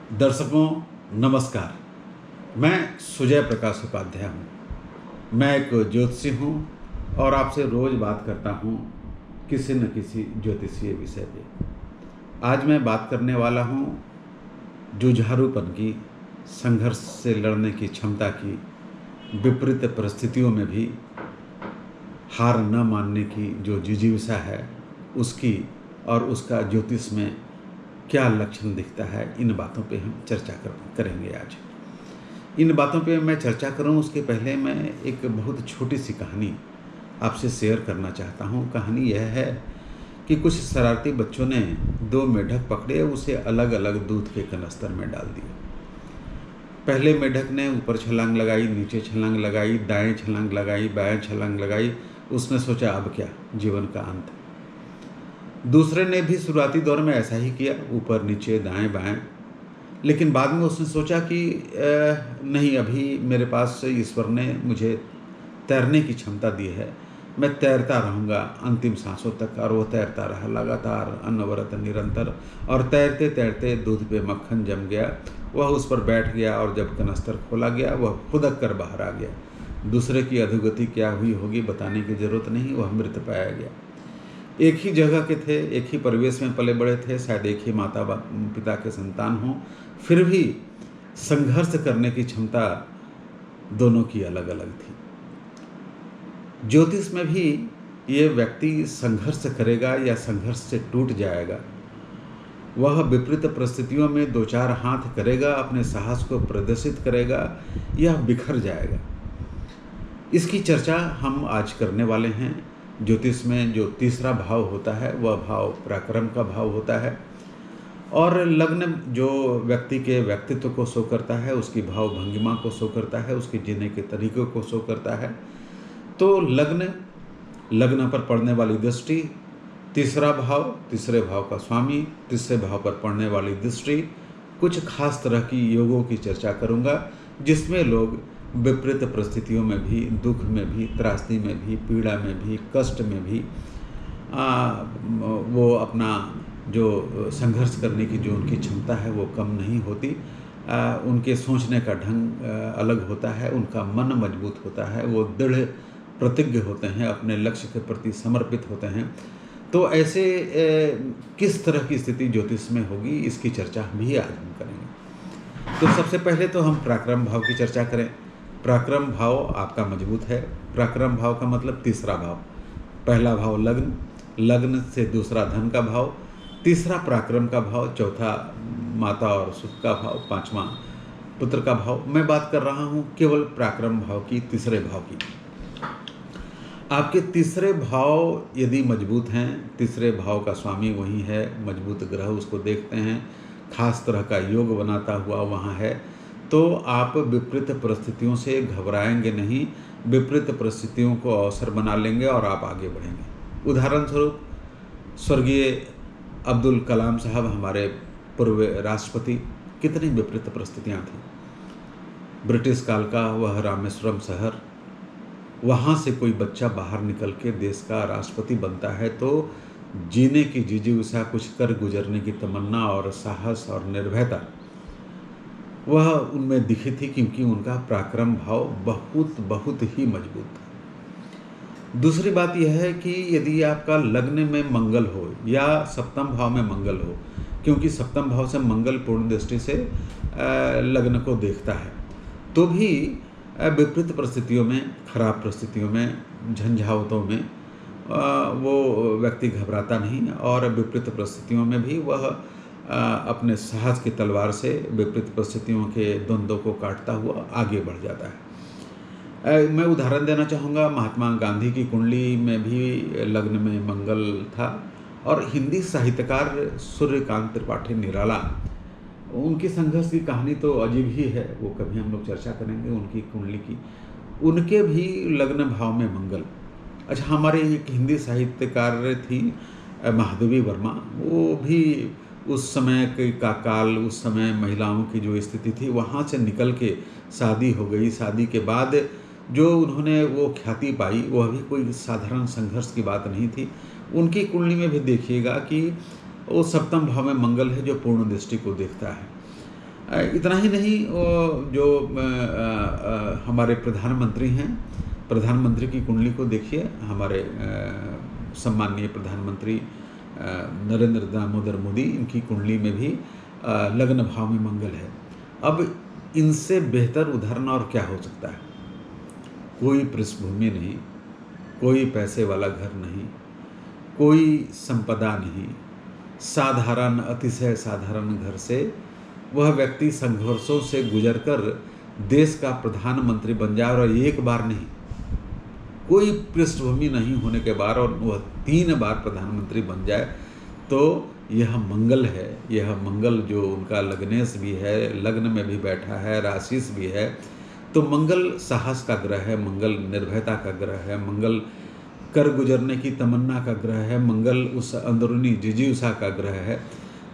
दर्शकों नमस्कार। मैं सुजय प्रकाश उपाध्याय हूँ। मैं एक ज्योतिषी हूँ और आपसे रोज़ बात करता हूँ किसी न किसी ज्योतिषीय विषय पे। आज मैं बात करने वाला हूँ जुझारूपन की, संघर्ष से लड़ने की क्षमता की, विपरीत परिस्थितियों में भी हार न मानने की जो जिजीविषा है उसकी, और उसका ज्योतिष में क्या लक्षण दिखता है, इन बातों पे हम चर्चा करेंगे आज। इन बातों पे मैं चर्चा करूं उसके पहले मैं एक बहुत छोटी सी कहानी आपसे शेयर करना चाहता हूं। कहानी यह है कि कुछ शरारती बच्चों ने 2 मेढक पकड़े, उसे अलग अलग दूध के कनस्तर में डाल दिया। पहले मेढक ने ऊपर छलांग लगाई, नीचे छलांग लगाई, दाएं छलांग लगाई, बाएं छलांग लगाई। उसने सोचा अब क्या, जीवन का अंत। दूसरे ने भी शुरुआती दौर में ऐसा ही किया, ऊपर नीचे दाएं बाएं। लेकिन बाद में उसने सोचा कि नहीं, अभी मेरे पास ईश्वर ने मुझे तैरने की क्षमता दी है, मैं तैरता रहूँगा अंतिम सांसों तक। और वो तैरता रहा लगातार, अनवरत, निरंतर। और तैरते तैरते दूध पे मक्खन जम गया। वह उस पर बैठ गया और जब कनस्तर खोला गया वह खुदक कर बाहर आ गया। दूसरे की अधोगति क्या हुई होगी बताने की जरूरत नहीं, वह मृत पाया गया। एक ही जगह के थे, एक ही परिवेश में पले बड़े थे, शायद एक ही माता पिता के संतान हों, फिर भी संघर्ष करने की क्षमता दोनों की अलग अलग थी। ज्योतिष में भी ये व्यक्ति संघर्ष करेगा या संघर्ष से टूट जाएगा, वह विपरीत परिस्थितियों में 2-4 हाथ करेगा, अपने साहस को प्रदर्शित करेगा या बिखर जाएगा। इसकी चर्चा हम आज करने वाले हैं। ज्योतिष में जो तीसरा भाव होता है वह भाव पराक्रम का भाव होता है, और लग्न जो व्यक्ति के व्यक्तित्व को शो करता है, उसकी भाव भंगिमा को शो करता है, उसके जीने के तरीकों को शो करता है। तो लग्न पर पड़ने वाली दृष्टि, तीसरा भाव, तीसरे भाव का स्वामी, तीसरे भाव पर पड़ने वाली दृष्टि, कुछ खास तरह की योगों की चर्चा करूँगा जिसमें लोग विपरीत परिस्थितियों में भी, दुख में भी, त्रासदी में भी, पीड़ा में भी, कष्ट में भी वो अपना जो संघर्ष करने की जो उनकी क्षमता है वो कम नहीं होती। उनके सोचने का ढंग अलग होता है, उनका मन मजबूत होता है, वो दृढ़ प्रतिज्ञ होते हैं, अपने लक्ष्य के प्रति समर्पित होते हैं। तो ऐसे किस तरह की स्थिति ज्योतिष में होगी, इसकी चर्चा भी आज हम करेंगे। तो सबसे पहले तो हम पराक्रम भाव की चर्चा करें। पराक्रम भाव आपका मजबूत है। पराक्रम भाव का मतलब तीसरा भाव। पहला भाव लग्न, लग्न से दूसरा धन का भाव, तीसरा पराक्रम का भाव, चौथा माता और सुख का भाव, पांचवा पुत्र का भाव। मैं बात कर रहा हूँ केवल पराक्रम भाव की, तीसरे भाव की। आपके तीसरे भाव यदि मजबूत हैं, तीसरे भाव का स्वामी वही है, मजबूत ग्रह उसको देखते हैं, खास तरह का योग बनाता हुआ वहाँ है, तो आप विपरीत परिस्थितियों से घबराएंगे नहीं, विपरीत परिस्थितियों को अवसर बना लेंगे और आप आगे बढ़ेंगे। उदाहरण स्वरूप स्वर्गीय अब्दुल कलाम साहब, हमारे पूर्व राष्ट्रपति, कितनी विपरीत परिस्थितियाँ थीं। ब्रिटिश काल का वह रामेश्वरम शहर, वहाँ से कोई बच्चा बाहर निकल के देश का राष्ट्रपति बनता है तो जीने की जिजीविषा, कुछ कर गुजरने की तमन्ना और साहस और निर्भयता वह उनमें दिखी थी, क्योंकि उनका पराक्रम भाव बहुत बहुत ही मजबूत था। दूसरी बात यह है कि यदि आपका लग्न में मंगल हो या सप्तम भाव में मंगल हो, क्योंकि सप्तम भाव से मंगल पूर्ण दृष्टि से लग्न को देखता है, तो भी विपरीत परिस्थितियों में, खराब परिस्थितियों में, झंझावतों में वो व्यक्ति घबराता नहीं, और विपरीत परिस्थितियों में भी वह अपने साहस की तलवार से विपरीत परिस्थितियों के द्वंद्वों को काटता हुआ आगे बढ़ जाता है। मैं उदाहरण देना चाहूँगा, महात्मा गांधी की कुंडली में भी लग्न में मंगल था, और हिंदी साहित्यकार सूर्यकांत त्रिपाठी निराला, उनकी संघर्ष की कहानी तो अजीब ही है, वो कभी हम लोग चर्चा करेंगे उनकी कुंडली की। उनके भी लग्न भाव में मंगल। अच्छा, हमारे एक हिंदी साहित्यकार थी महादेवी वर्मा, वो भी उस समय का काल, उस समय महिलाओं की जो स्थिति थी वहाँ से निकल के शादी हो गई। शादी के बाद जो उन्होंने वो ख्याति पाई वह भी कोई साधारण संघर्ष की बात नहीं थी। उनकी कुंडली में भी देखिएगा कि वो सप्तम भाव में मंगल है जो पूर्ण दृष्टि को देखता है। इतना ही नहीं, जो हमारे प्रधानमंत्री हैं, प्रधानमंत्री की कुंडली को देखिए। हमारे सम्माननीय प्रधानमंत्री नरेंद्र दामोदर मोदी, इनकी कुंडली में भी लग्न भाव में मंगल है। अब इनसे बेहतर उदाहरण और क्या हो सकता है? कोई पृष्ठभूमि नहीं, कोई पैसे वाला घर नहीं, कोई संपदा नहीं, साधारण, अतिशय साधारण घर से वह व्यक्ति संघर्षों से गुजरकर देश का प्रधानमंत्री बन जाए, और एक बार नहीं, कोई पृष्ठभूमि नहीं होने के बाद और वह 3 बार प्रधानमंत्री बन जाए, तो यह मंगल है। यह मंगल जो उनका लग्नेश भी है, लग्न में भी बैठा है, राशिस भी है, तो मंगल साहस का ग्रह है, मंगल निर्भयता का ग्रह है, मंगल कर गुजरने की तमन्ना का ग्रह है, मंगल उस अंदरूनी जिजीविषा का ग्रह है।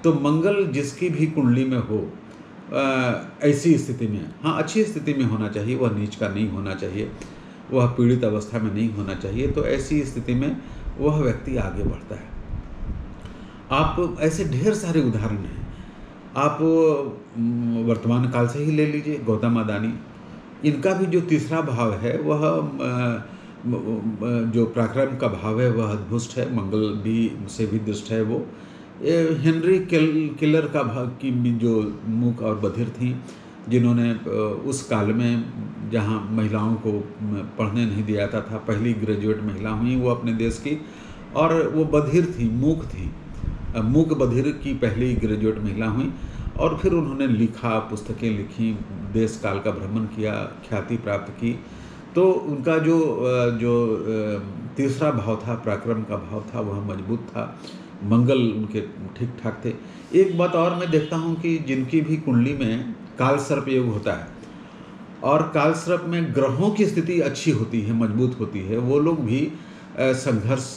तो मंगल जिसकी भी कुंडली में हो, ऐसी स्थिति में, हाँ, अच्छी स्थिति में होना चाहिए, वह नीच का नहीं होना चाहिए, वह पीड़ित अवस्था में नहीं होना चाहिए, तो ऐसी स्थिति में वह व्यक्ति आगे बढ़ता है। आप ऐसे ढेर सारे उदाहरण हैं। आप वर्तमान काल से ही ले लीजिए, गौतम अदानी, इनका भी जो तीसरा भाव है वह जो पराक्रम का भाव है वह अद्भुत है, मंगल भी से भी दृष्ट है। वो हेनरी किलर का भाव की भी जो मूक और बधिर थी, जिन्होंने उस काल में जहाँ महिलाओं को पढ़ने नहीं दिया जाता था, पहली ग्रेजुएट महिला हुई वो अपने देश की, और वो बधिर थी, मूक थी, मूक बधिर की पहली ग्रेजुएट महिला हुई, और फिर उन्होंने लिखा, पुस्तकें लिखी, देश काल का भ्रमण किया, ख्याति प्राप्त की। तो उनका जो तीसरा भाव था, पराक्रम का भाव था, वह मजबूत था, मंगल उनके ठीक ठाक थे। एक बात और मैं देखता हूँ कि जिनकी भी कुंडली में काल सर्प योग होता है, और काल सर्प में ग्रहों की स्थिति अच्छी होती है, मजबूत होती है, वो लोग भी संघर्ष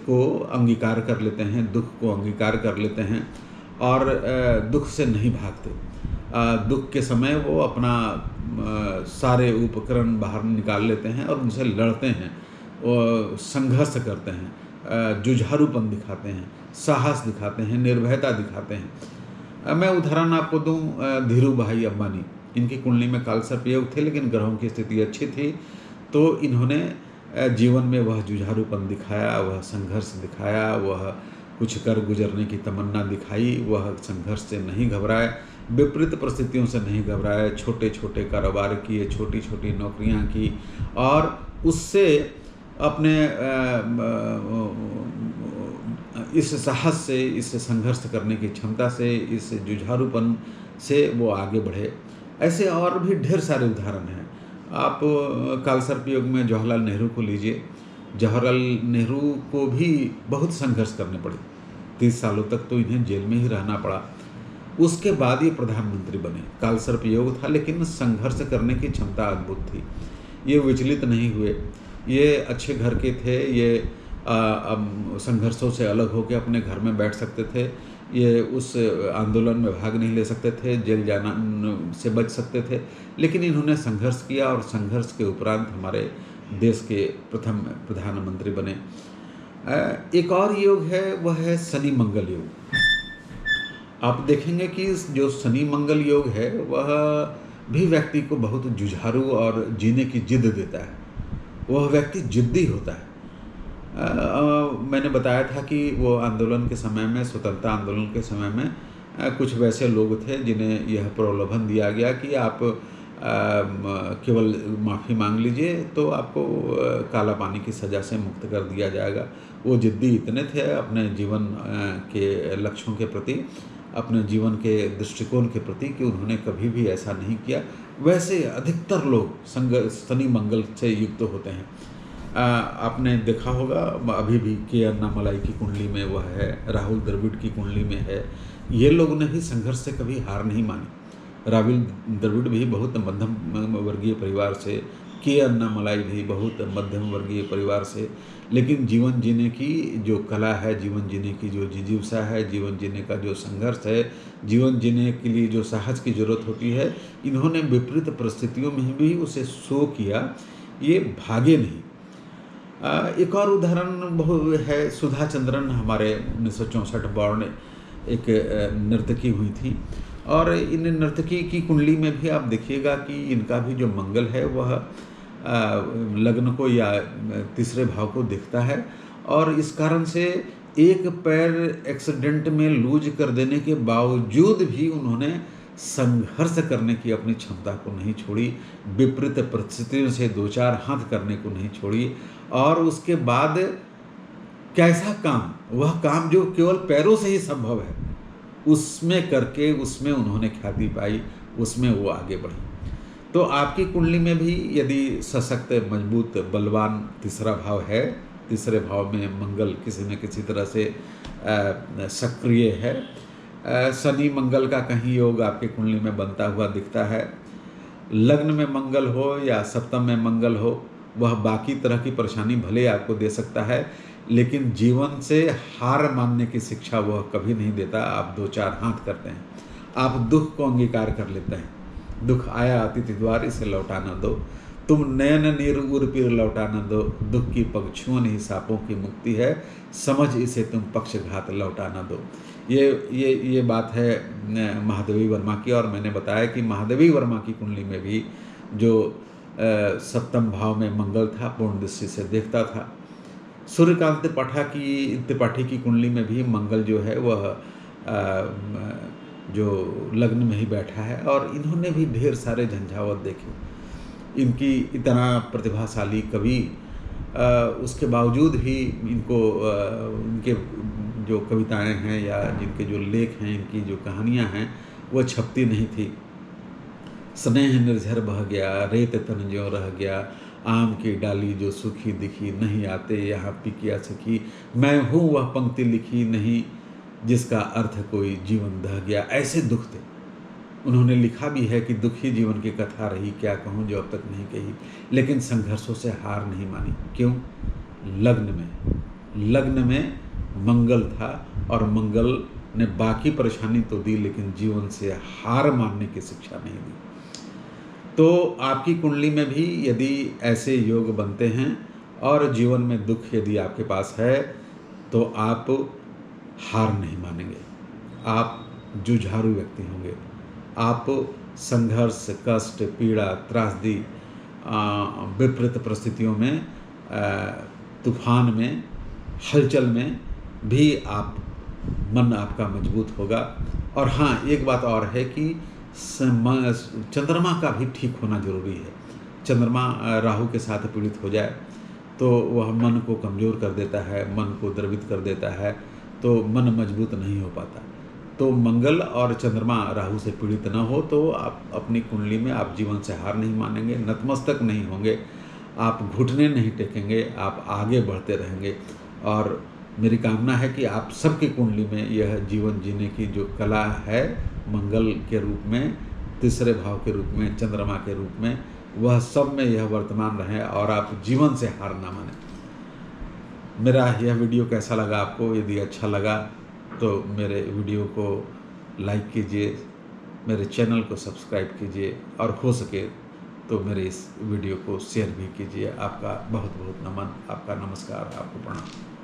को अंगीकार कर लेते हैं, दुख को अंगीकार कर लेते हैं, और दुख से नहीं भागते। दुख के समय वो अपना सारे उपकरण बाहर निकाल लेते हैं और उनसे लड़ते हैं, संघर्ष करते हैं, जुझारूपन दिखाते हैं, साहस दिखाते हैं, निर्भयता दिखाते हैं। मैं उदाहरण आपको दूं, धीरू भाई अंबानी, इनकी कुंडली में काल सर्प योग थे, लेकिन ग्रहों की स्थिति अच्छी थी, तो इन्होंने जीवन में वह जुझारूपन दिखाया, वह संघर्ष दिखाया, वह कुछ कर गुजरने की तमन्ना दिखाई, वह संघर्ष से नहीं घबराए, विपरीत परिस्थितियों से नहीं घबराए, छोटे छोटे कारोबार किए, छोटी छोटी नौकरियां की, और उससे अपने इस साहस से, इस संघर्ष करने की क्षमता से, इस जुझारूपन से वो आगे बढ़े। ऐसे और भी ढेर सारे उदाहरण हैं। आप काल सर्प योग में जवाहरलाल नेहरू को लीजिए। जवाहरलाल नेहरू को भी बहुत संघर्ष करने पड़े, 30 सालों तक तो इन्हें जेल में ही रहना पड़ा। उसके बाद ये प्रधानमंत्री बने। काल सर्प योग था, लेकिन संघर्ष करने की क्षमता अद्भुत थी। ये विचलित नहीं हुए, ये अच्छे घर के थे, ये संघर्षों से अलग होकर अपने घर में बैठ सकते थे, ये उस आंदोलन में भाग नहीं ले सकते थे, जेल जाना से बच सकते थे, लेकिन इन्होंने संघर्ष किया, और संघर्ष के उपरांत हमारे देश के प्रथम प्रधानमंत्री बने। एक और योग है, वह है शनि मंगल योग। आप देखेंगे कि जो शनि मंगल योग है वह भी व्यक्ति को बहुत जुझारू और जीने की जिद देता है। वह व्यक्ति जिद्दी होता है। मैंने बताया था कि वो आंदोलन के समय में, स्वतंत्रता आंदोलन के समय में कुछ वैसे लोग थे जिन्हें यह प्रलोभन दिया गया कि आप केवल माफ़ी मांग लीजिए तो आपको काला पानी की सज़ा से मुक्त कर दिया जाएगा। वो जिद्दी इतने थे अपने जीवन के लक्ष्यों के प्रति, अपने जीवन के दृष्टिकोण के प्रति, कि उन्होंने कभी भी ऐसा नहीं किया। वैसे अधिकतर लोग शनि मंगल से युक्त होते हैं। आपने देखा होगा, अभी भी के अन्नामलाई की कुंडली में वह है, राहुल द्रविड़ की कुंडली में है। ये लोग ने भी संघर्ष से कभी हार नहीं मानी। राहुल द्रविड़ भी बहुत मध्यम वर्गीय परिवार से, के अन्नामलाई भी बहुत मध्यम वर्गीय परिवार से, लेकिन जीवन जीने की जो कला है, जीवन जीने की जो जिजीविषा है, जीवन जीने का जो संघर्ष है, जीवन जीने के लिए जो साहस की ज़रूरत होती है, इन्होंने विपरीत परिस्थितियों में भी उसे शो किया, ये भागे नहीं। एक और उदाहरण बहुत है, सुधा चंद्रन, हमारे 1964 बॉर्न एक नर्तकी हुई थी, और इन नर्तकी की कुंडली में भी आप देखिएगा कि इनका भी जो मंगल है वह लग्न को या तीसरे भाव को देखता है, और इस कारण से एक पैर एक्सीडेंट में लूज कर देने के बावजूद भी उन्होंने संघर्ष करने की अपनी क्षमता को नहीं छोड़ी, विपरीत परिस्थितियों से दो चार हाथ करने को नहीं छोड़ी, और उसके बाद कैसा काम, वह काम जो केवल पैरों से ही संभव है, उसमें करके उसमें उन्होंने ख्याति पाई, उसमें वो आगे बढ़ी। तो आपकी कुंडली में भी यदि सशक्त, मजबूत, बलवान तीसरा भाव है, तीसरे भाव में मंगल किसी न किसी तरह से सक्रिय है, शनि मंगल का कहीं योग आपकी कुंडली में बनता हुआ दिखता है, लग्न में मंगल हो या सप्तम में मंगल हो, वह बाकी तरह की परेशानी भले आपको दे सकता है, लेकिन जीवन से हार मानने की शिक्षा वह कभी नहीं देता। आप दो चार हाथ करते हैं, आप दुख को अंगीकार कर लेते हैं। दुख आया अतिथि द्वार, इसे लौटा न दो, तुम नयन नीर उर पीर लौटा न दो, दुख की पक्षुअन ही सांपों की मुक्ति है, समझ इसे तुम पक्षघात लौटा न दो। ये बात है महादेवी वर्मा की, और मैंने बताया कि महादेवी वर्मा की कुंडली में भी जो सप्तम भाव में मंगल था, पूर्ण दृष्टि से देखता था। सूर्यकांत त्रिपाठी की कुंडली में भी मंगल जो है वह जो लग्न में ही बैठा है, और इन्होंने भी ढेर सारे झंझावत देखे। इनकी इतना प्रतिभाशाली कवि, उसके बावजूद भी इनको इनके जो कविताएं हैं या जिनके जो लेख हैं, इनकी जो कहानियां हैं, वह छपती नहीं थी। स्नेह निर्झर बह गया, रेत तन ज्यों रह गया, आम की डाली जो सूखी दिखी, नहीं आते यहाँ पिकिया सखी, मैं हूँ वह पंक्ति लिखी नहीं, जिसका अर्थ कोई जीवन दह गया। ऐसे दुख थे। उन्होंने लिखा भी है कि दुखी जीवन की कथा रही, क्या कहूँ जो अब तक नहीं कही, लेकिन संघर्षों से हार नहीं मानी। क्यों? लग्न में मंगल था, और मंगल ने बाकी परेशानी तो दी, लेकिन जीवन से हार मानने की शिक्षा नहीं दी। तो आपकी कुंडली में भी यदि ऐसे योग बनते हैं और जीवन में दुख यदि आपके पास है, तो आप हार नहीं मानेंगे, आप जुझारू व्यक्ति होंगे। आप संघर्ष, कष्ट, पीड़ा, त्रासदी, विपरीत परिस्थितियों में, तूफान में, हलचल में भी मन आपका मजबूत होगा। और हाँ, एक बात और है कि चंद्रमा का भी ठीक होना जरूरी है। चंद्रमा राहु के साथ पीड़ित हो जाए तो वह मन को कमज़ोर कर देता है, मन को द्रवित कर देता है, तो मन मजबूत नहीं हो पाता। तो मंगल और चंद्रमा राहु से पीड़ित न हो तो आप अपनी कुंडली में आप जीवन से हार नहीं मानेंगे, नतमस्तक नहीं होंगे, आप घुटने नहीं टेकेंगे, आप आगे बढ़ते रहेंगे। और मेरी कामना है कि आप सबकी कुंडली में यह जीवन जीने की जो कला है, मंगल के रूप में, तीसरे भाव के रूप में, चंद्रमा के रूप में, वह सब में यह वर्तमान रहे और आप जीवन से हार ना माने। मेरा यह वीडियो कैसा लगा आपको? यदि अच्छा लगा तो मेरे वीडियो को लाइक कीजिए, मेरे चैनल को सब्सक्राइब कीजिए, और हो सके तो मेरे इस वीडियो को शेयर भी कीजिए। आपका बहुत बहुत नमन, आपका नमस्कार, आपको प्रणाम।